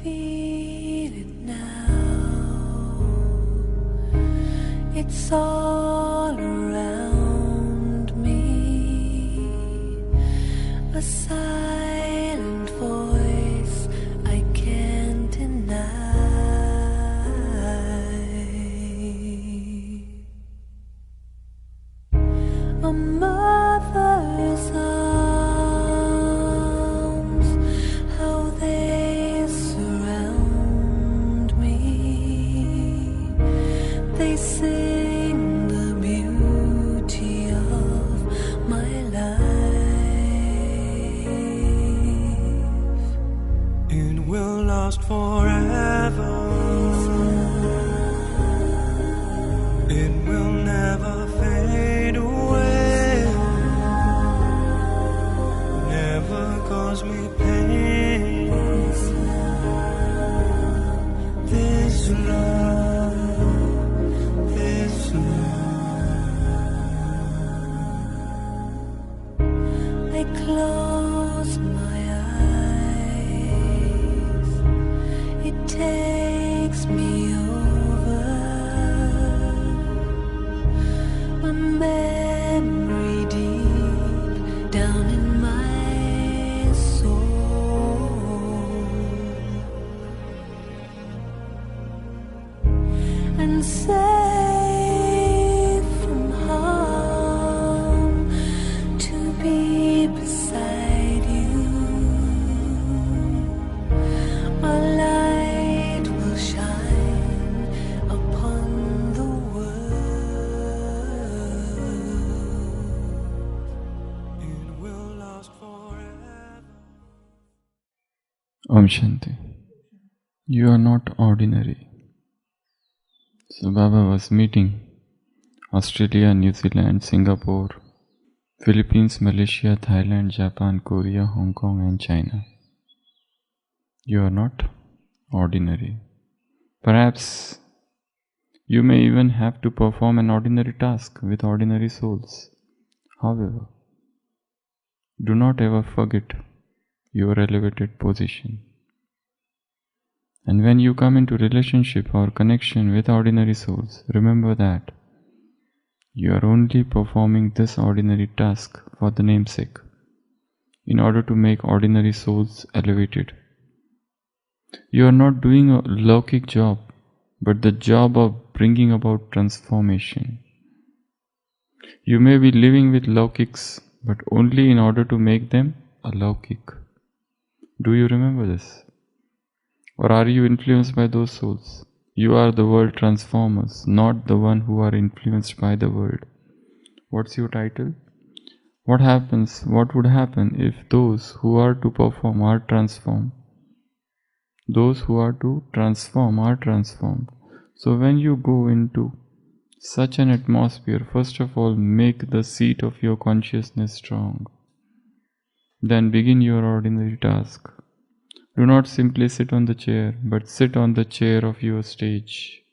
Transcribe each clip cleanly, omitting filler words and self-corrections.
feel it now. It's all around me. A silent voice I can't deny. A mother's arms, how they surround me. They sing the beauty of my life. It will last forever. It will never fade away. Never cause me pain. This love, this love. I close my eyes. It takes me over. A memory deep down in my soul. And safe from harm to be beside you. A light will shine upon the world. It will last forever. Om Shanti. You are not ordinary. So Baba was meeting Australia, New Zealand, Singapore, Philippines, Malaysia, Thailand, Japan, Korea, Hong Kong and China. You are not ordinary. Perhaps you may even have to perform an ordinary task with ordinary souls. However, do not ever forget your elevated position. And when you come into relationship or connection with ordinary souls, remember that you are only performing this ordinary task for the namesake, in order to make ordinary souls elevated. You are not doing a Laukic job, but the job of bringing about transformation. You may be living with Laukics, but only in order to make them Alaukik. Do you remember this? Or are you influenced by those souls? You are the world transformers, not the one who are influenced by the world. What's your title? What would happen if those who are to perform are transformed? Those who are to transform are transformed. So when you go into such an atmosphere, first of all, make the seat of your consciousness strong. Then begin your ordinary task. Do not simply sit on the chair, but sit on the chair of your stage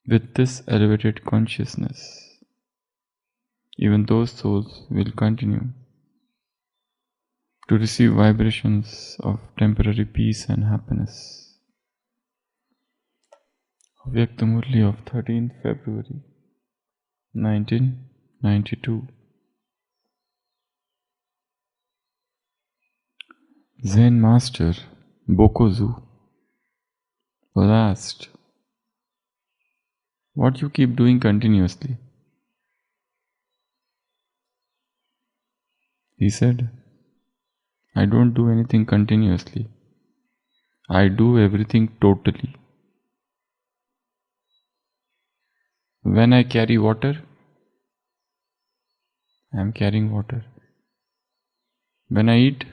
with this elevated consciousness. Even those souls will continue to receive vibrations of temporary peace and happiness. Vyakta Murli of 13th February 1992. Zen Master Bokozu was asked, "What you keep doing continuously?" He said, "I don't do anything continuously. I do everything totally. When I carry water, I am carrying water. When I eat,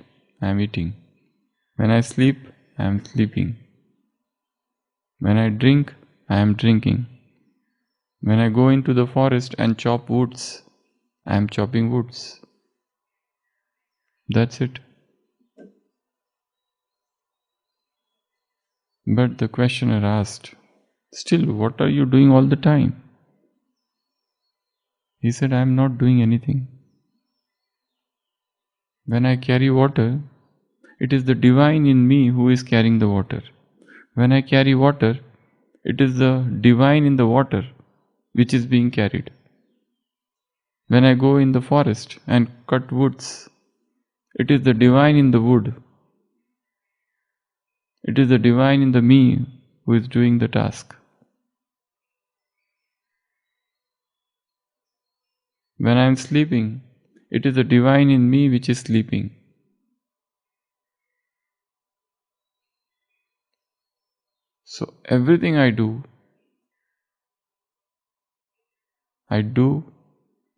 I am eating. When I sleep, I am sleeping. When I drink, I am drinking. When I go into the forest and chop woods, I am chopping woods. That's it." But the questioner asked, "Still, what are you doing all the time?" He said, "I am not doing anything. When I carry water, It is the divine in me who is carrying the water. When I carry water, it is the divine in the water which is being carried. When I go in the forest and cut woods, it is the divine in the wood. It is the divine in the me who is doing the task. When I am sleeping, it is the divine in me which is sleeping. So everything I do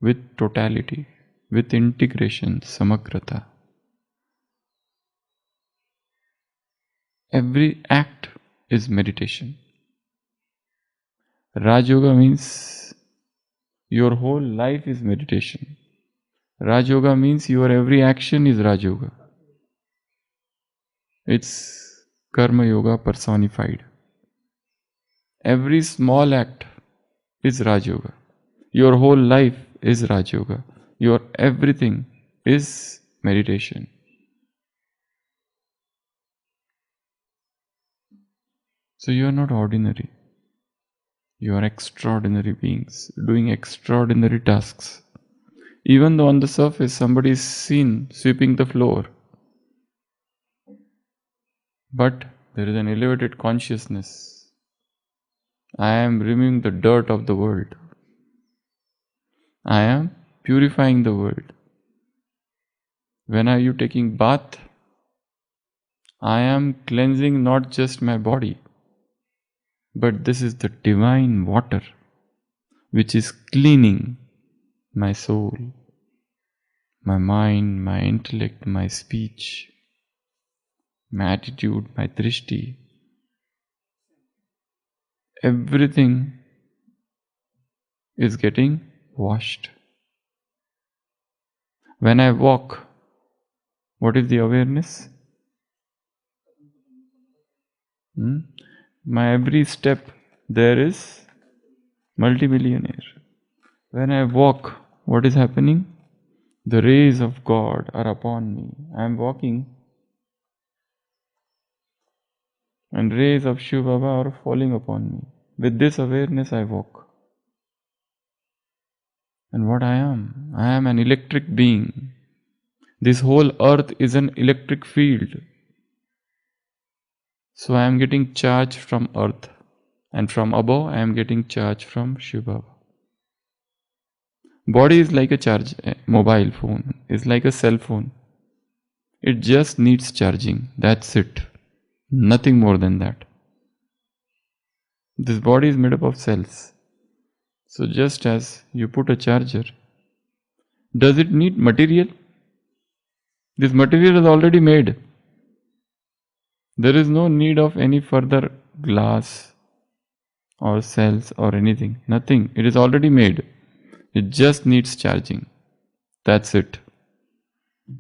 with totality, with integration, samagrata. Every act is meditation. Raj Yoga means your whole life is meditation. Raj Yoga means your every action is Raj Yoga. It's Karma Yoga personified. Every small act is Raj Yoga. Your whole life is Raj Yoga. Your everything is meditation. So you are not ordinary. You are extraordinary beings doing extraordinary tasks. Even though on the surface somebody is seen sweeping the floor, but there is an elevated consciousness. I am removing the dirt of the world. I am purifying the world. When are you taking bath? I am cleansing not just my body, but this is the divine water which is cleaning my soul, my mind, my intellect, my speech, my attitude, my drishti. Everything is getting washed. When I walk, what is the awareness? My every step there is multimillionaire. When I walk, what is happening? The rays of God are upon me. I am walking and rays of Shiva Baba are falling upon me. With this awareness I walk. And what I am? I am an electric being. This whole earth is an electric field. So I am getting charge from earth. And from above I am getting charge from Shiva Baba. Body is like a mobile phone, is like a cell phone. It just needs charging. That's it. Nothing more than that. This body is made up of cells. So just as you put a charger, does it need material? This material is already made. There is no need of any further glass or cells or anything. Nothing. It is already made. It just needs charging. That's it.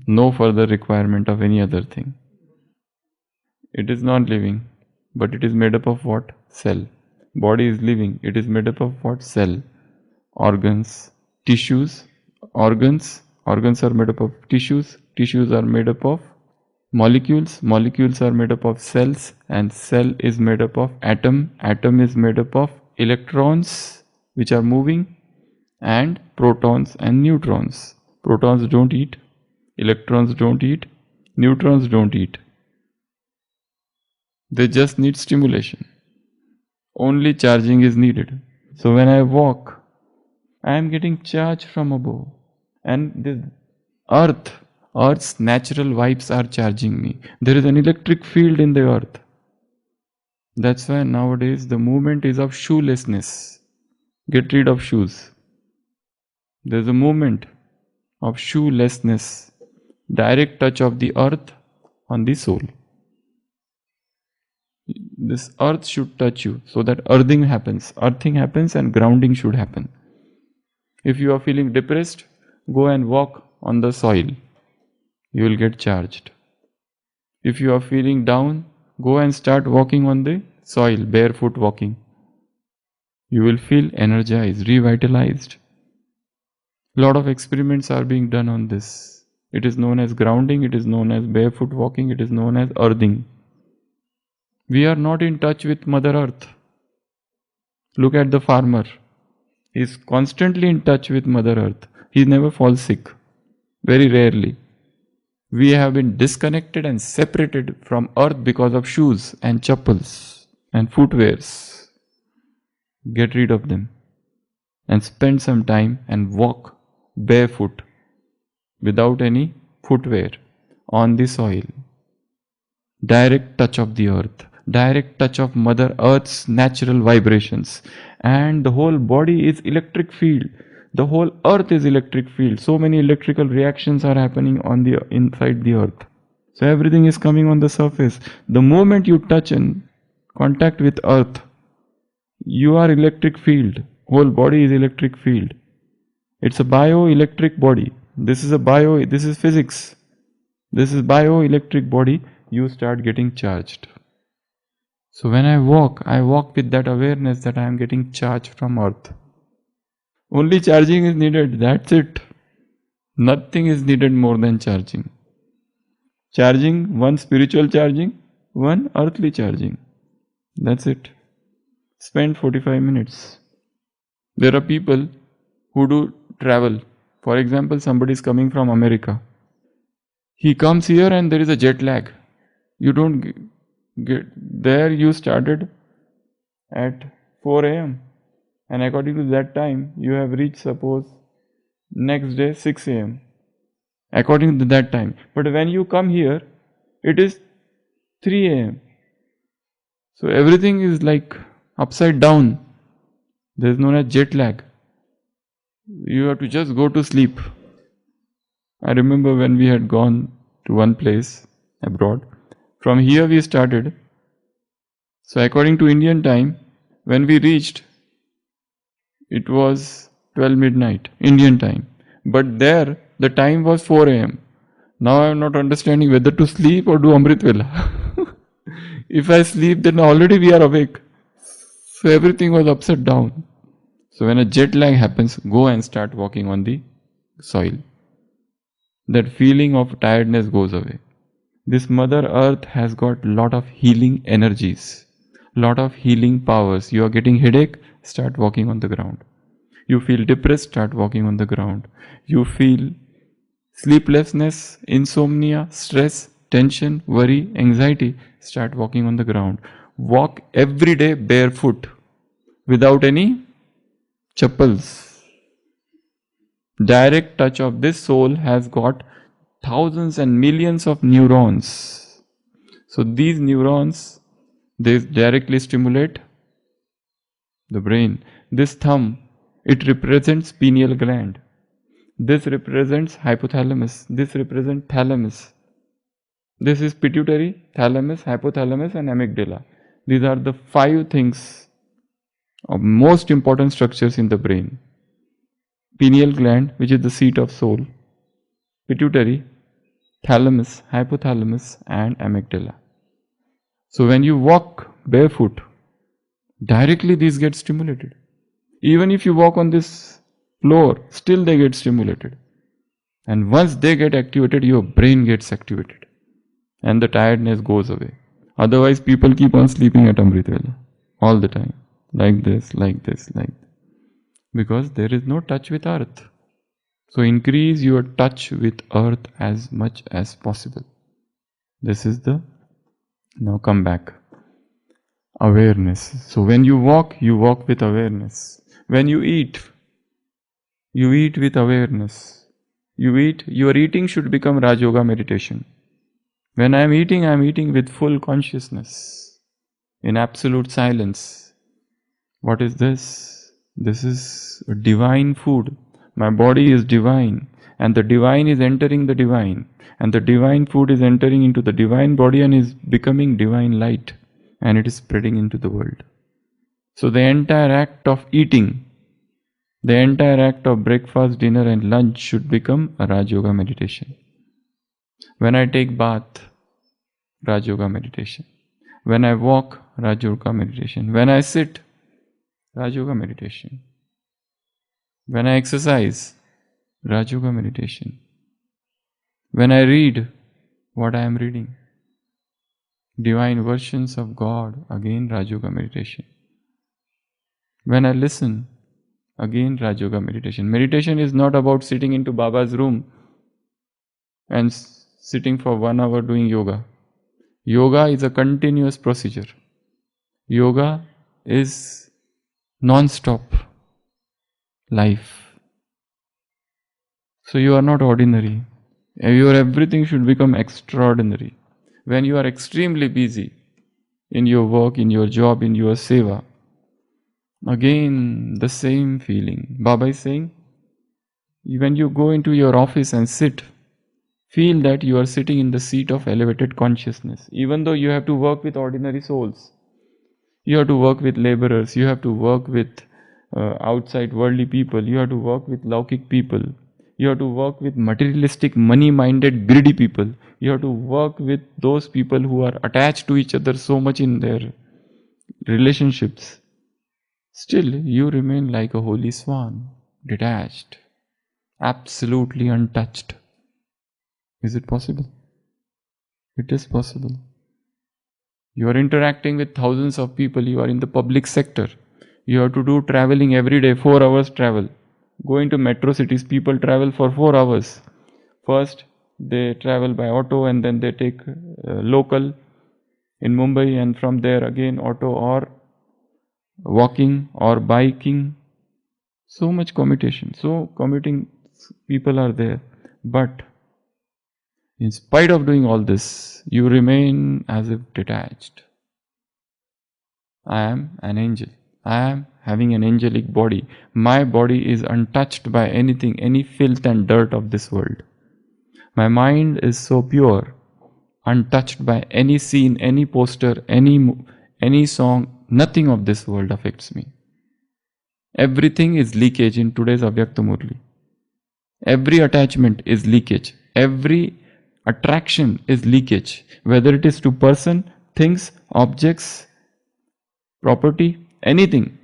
No further requirement of any other thing. It is not living, but it is made up of what? Cell. Body is living. It is made up of what? Cell. Organs, tissues. Organs are made up of tissues. Tissues are made up of molecules. Molecules are made up of cells, and cell is made up of atom. Atom is made up of electrons, which are moving, and protons and neutrons. Protons don't eat, electrons don't eat, neutrons don't eat. They just need stimulation. Only charging is needed. So when I walk, I am getting charge from above. And this Earth's natural vibes are charging me. There is an electric field in the earth. That's why nowadays the movement is of shoelessness. Get rid of shoes. There's a movement of shoelessness. Direct touch of the earth on the soul. This earth should touch you so that earthing happens. Earthing happens and grounding should happen. If you are feeling depressed, go and walk on the soil. You will get charged. If you are feeling down, go and start walking on the soil, barefoot walking. You will feel energized, revitalized. A lot of experiments are being done on this. It is known as grounding, it is known as barefoot walking, it is known as earthing. We are not in touch with Mother Earth. Look at the farmer. He is constantly in touch with Mother Earth. He never falls sick. Very rarely. We have been disconnected and separated from earth because of shoes and chappals and footwears. Get rid of them and spend some time and walk barefoot without any footwear on the soil. Direct touch of the earth, direct touch of Mother Earth's natural vibrations, and the whole body is electric field. The whole earth is electric field. So many electrical reactions are happening on the inside the earth. So everything is coming on the surface. The moment you touch and contact with earth, you are electric field. Whole body is electric field. It's a bioelectric body. This is physics. This is bioelectric body. You start getting charged. So when I walk with that awareness that I am getting charged from earth. Only charging is needed, that's it. Nothing is needed more than charging. Charging, one spiritual charging, one earthly charging. That's it. Spend 45 minutes. There are people who do travel. For example, somebody is coming from America. He comes here and there is a jet lag. You don't get there, you started at 4 a.m. and according to that time you have reached, suppose, next day 6 a.m. according to that time. But when you come here, it is 3 a.m. So everything is like upside down. There is no jet lag. You have to just go to sleep. I remember when we had gone to one place abroad. From here we started. So according to Indian time, when we reached, it was 12 midnight Indian time. But there the time was 4 a.m. Now I am not understanding whether to sleep or do Amrit Vela. If I sleep, then already we are awake. So everything was upside down. So when a jet lag happens, go and start walking on the soil. That feeling of tiredness goes away. This Mother Earth has got lot of healing energies, lot of healing powers. You are getting headache, start walking on the ground. You feel depressed, start walking on the ground. You feel sleeplessness, insomnia, stress, tension, worry, anxiety, start walking on the ground. Walk every day barefoot without any chappals. Direct touch of this soul has got thousands and millions of neurons. So these neurons, they directly stimulate the brain. This thumb, it represents pineal gland. This represents hypothalamus. This represents thalamus. This is pituitary, thalamus, hypothalamus and amygdala. These are the 5 things of most important structures in the brain. Pineal gland, which is the seat of soul. Pituitary, thalamus, hypothalamus and amygdala. So when you walk barefoot, directly these get stimulated. Even if you walk on this floor, still they get stimulated. And once they get activated, your brain gets activated. And the tiredness goes away. Otherwise, people keep on sleeping at Amrit Vela all the time. Like this, like this, like this. Because there is no touch with earth. So increase your touch with earth as much as possible. This is the, now come back. Awareness. So when you walk with awareness. When you eat with awareness. Your eating should become Raj Yoga meditation. When I am eating with full consciousness, in absolute silence. What is this? This is divine food. My body is divine, and the divine is entering the divine, and the divine food is entering into the divine body and is becoming divine light, and it is spreading into the world. So the entire act of eating, the entire act of breakfast, dinner and lunch should become a Raj Yoga meditation. When I take bath, Raj Yoga meditation. When I walk, Raj Yoga meditation. When I sit, Raj Yoga meditation. When I exercise, Raj Yoga meditation. When I read what I am reading, divine versions of God, again Raj Yoga meditation. When I listen, again Raj Yoga meditation. Meditation is not about sitting into Baba's room and sitting for 1 hour doing yoga. Yoga is a continuous procedure. Yoga is non-stop life. So you are not ordinary. Your everything should become extraordinary. When you are extremely busy in your work, in your job, in your seva, again the same feeling. Baba is saying, when you go into your office and sit, feel that you are sitting in the seat of elevated consciousness. Even though you have to work with ordinary souls, you have to work with laborers, you have to work with outside worldly people, you have to work with Laukik people, you have to work with materialistic, money-minded, greedy people, you have to work with those people who are attached to each other so much in their relationships. Still, you remain like a holy swan, detached, absolutely untouched. Is it possible? It is possible. You are interacting with thousands of people, you are in the public sector. You have to do traveling every day, 4 hours travel. Going to metro cities, people travel for 4 hours. First, they travel by auto and then they take local in Mumbai, and from there again auto or walking or biking. So much commutation. So commuting people are there. But in spite of doing all this, you remain as if detached. I am an angel. I am having an angelic body. My body is untouched by anything, any filth and dirt of this world. My mind is so pure, untouched by any scene, any poster, any song. Nothing of this world affects me. Everything is leakage in today's Avyakta Murli. Every attachment is leakage. Every attraction is leakage. Whether it is to person, things, objects, property, anything.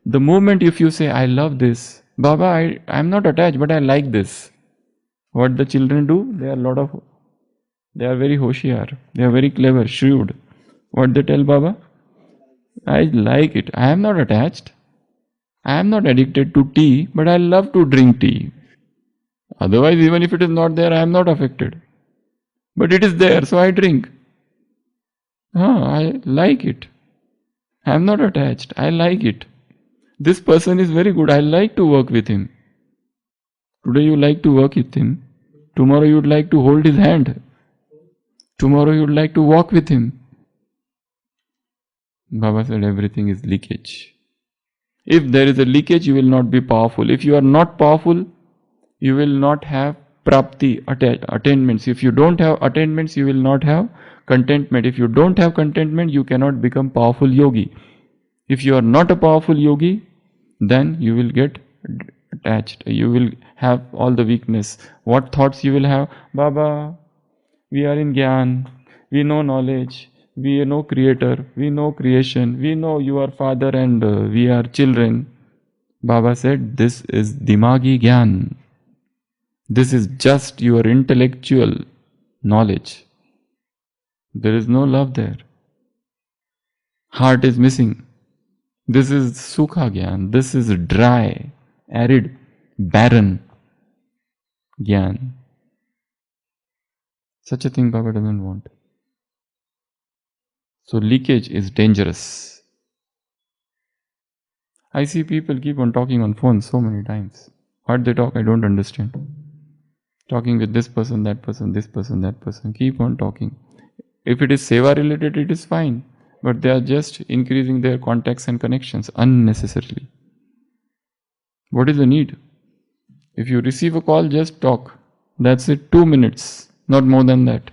The moment if you say, I love this, Baba, I am not attached, but I like this. What the children do? They are very hoshiyar. They are very clever, shrewd. What they tell Baba? I like it. I am not attached. I am not addicted to tea, but I love to drink tea. Otherwise, even if it is not there, I am not affected. But it is there, so I drink. I like it. I am not attached. I like it. This person is very good. I like to work with him. Today you like to work with him. Tomorrow you would like to hold his hand. Tomorrow you would like to walk with him. Baba said everything is leakage. If there is a leakage, you will not be powerful. If you are not powerful, you will not have prapti, attainments. If you don't have attainments, you will not have contentment. If you don't have contentment, you cannot become powerful yogi. If you are not a powerful yogi, then you will get attached. You will have all the weakness. What thoughts you will have? Baba, we are in Gyan. We know knowledge. We know creator. We know creation. We know you are father and we are children. Baba said, this is Dimagi Gyan. This is just your intellectual knowledge. There is no love there. Heart is missing. This is Sukha Gyan. This is dry, arid, barren Gyan. Such a thing Baba doesn't want. So leakage is dangerous. I see people keep on talking on phone so many times. What they talk, I don't understand. Talking with this person, that person, this person, that person. Keep on talking. If it is seva related, it is fine. But they are just increasing their contacts and connections unnecessarily. What is the need? If you receive a call, just talk. That's it, 2 minutes, not more than that.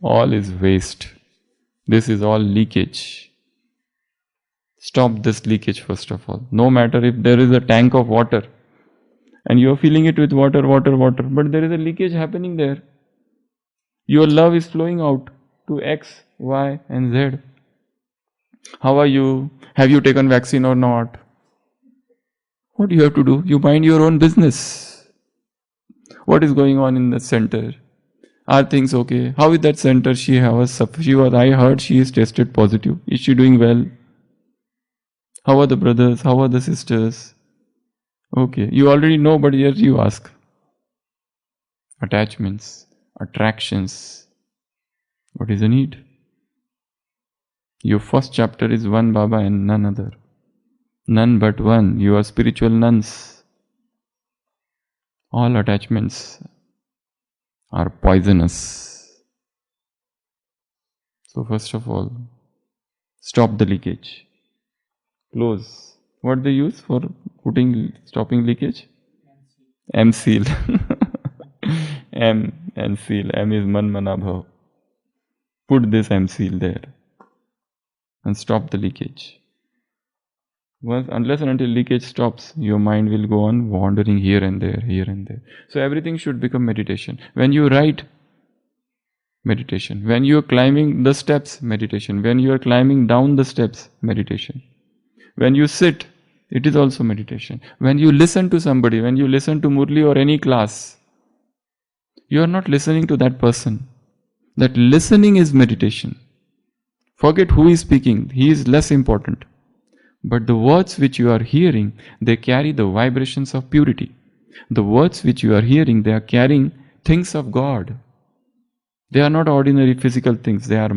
All is waste. This is all leakage. Stop this leakage first of all. No matter if there is a tank of water and you are filling it with water, but there is a leakage happening there. Your love is flowing out to X, Y and Z. How are you? Have you taken vaccine or not? What do you have to do? You mind your own business. What is going on in the center? Are things okay? How is that center? I heard she is tested positive. Is she doing well? How are the brothers? How are the sisters? Okay, you already know, but yet you ask. Attachments, attractions. What is the need? Your first chapter is one Baba and none other. None but one. You are spiritual nuns. All attachments are poisonous. So first of all, stop the leakage. Close. What they use for stopping leakage? M-seal. M and seal. M is man mana bhav. Put this M-seal there and stop the leakage. Unless and until leakage stops, your mind will go on wandering here and there, here and there. So everything should become meditation. When you write, meditation. When you are climbing the steps, meditation. When you are climbing down the steps, meditation. When you sit, it is also meditation. When you listen to somebody, when you listen to Murli or any class, you are not listening to that person. That listening is meditation. Forget who is speaking, he is less important. But the words which you are hearing, they carry the vibrations of purity. The words which you are hearing, they are carrying things of God. They are not ordinary physical things, they are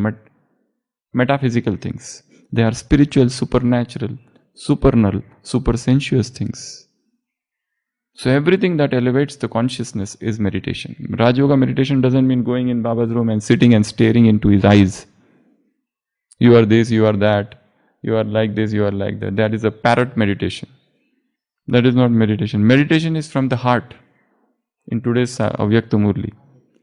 metaphysical things. They are spiritual, supernatural, supernal, supersensuous things. So everything that elevates the consciousness is meditation. Raj Yoga meditation doesn't mean going in Baba's room and sitting and staring into his eyes. You are this, you are that. You are like this, you are like that. That is a parrot meditation. That is not meditation. Meditation is from the heart. In today's Avyakta Murli.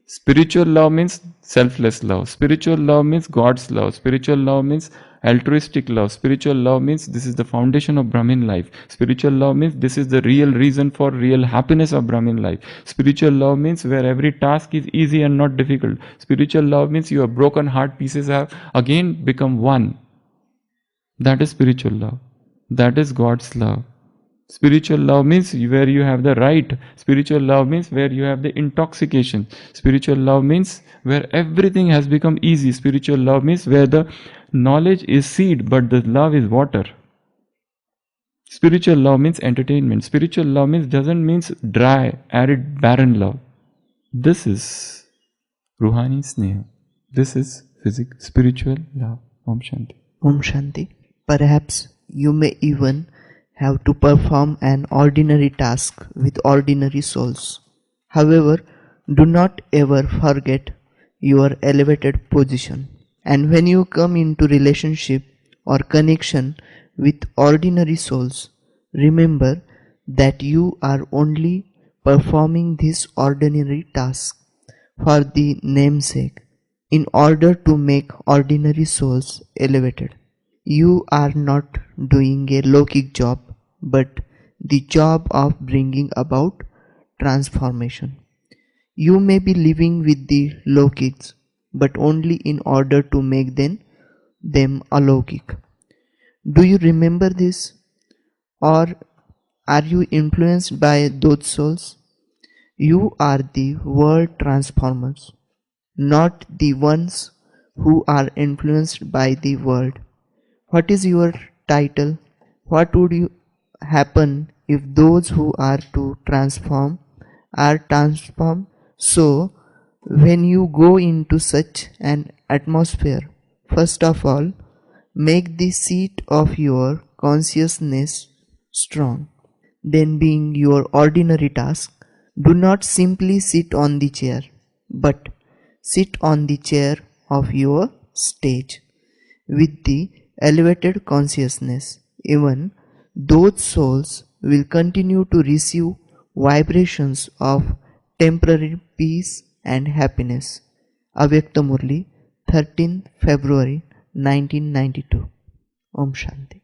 Spiritual love means selfless love. Spiritual love means God's love. Spiritual love means altruistic love. Spiritual love means this is the foundation of Brahmin life. Spiritual love means this is the real reason for real happiness of Brahmin life. Spiritual love means where every task is easy and not difficult. Spiritual love means your broken heart pieces have again become one. That is spiritual love. That is God's love. Spiritual love means where you have the right. Spiritual love means where you have the intoxication. Spiritual love means where everything has become easy. Spiritual love means where the knowledge is seed but the love is water. Spiritual love means entertainment. Spiritual love doesn't mean dry, arid, barren love. This is Ruhani Sneha. This is spiritual love. Om Shanti. Om Shanti. Perhaps you may even have to perform an ordinary task with ordinary souls. However, do not ever forget your elevated position. And when you come into relationship or connection with ordinary souls, remember that you are only performing this ordinary task for the namesake in order to make ordinary souls elevated. You are not doing a Lokik job, but the job of bringing about transformation. You may be living with the Lokiks, but only in order to make them alokik. Do you remember this? Or are you influenced by those souls? You are the world transformers, not the ones who are influenced by the world. What is your title? What would happen if those who are to transform are transformed? So, when you go into such an atmosphere, first of all, make the seat of your consciousness strong. Then, being your ordinary task, do not simply sit on the chair, but sit on the chair of your stage with the elevated consciousness. Even those souls will continue to receive vibrations of temporary peace and happiness. Avyakta Murli, 13th February 1992. Om Shanti.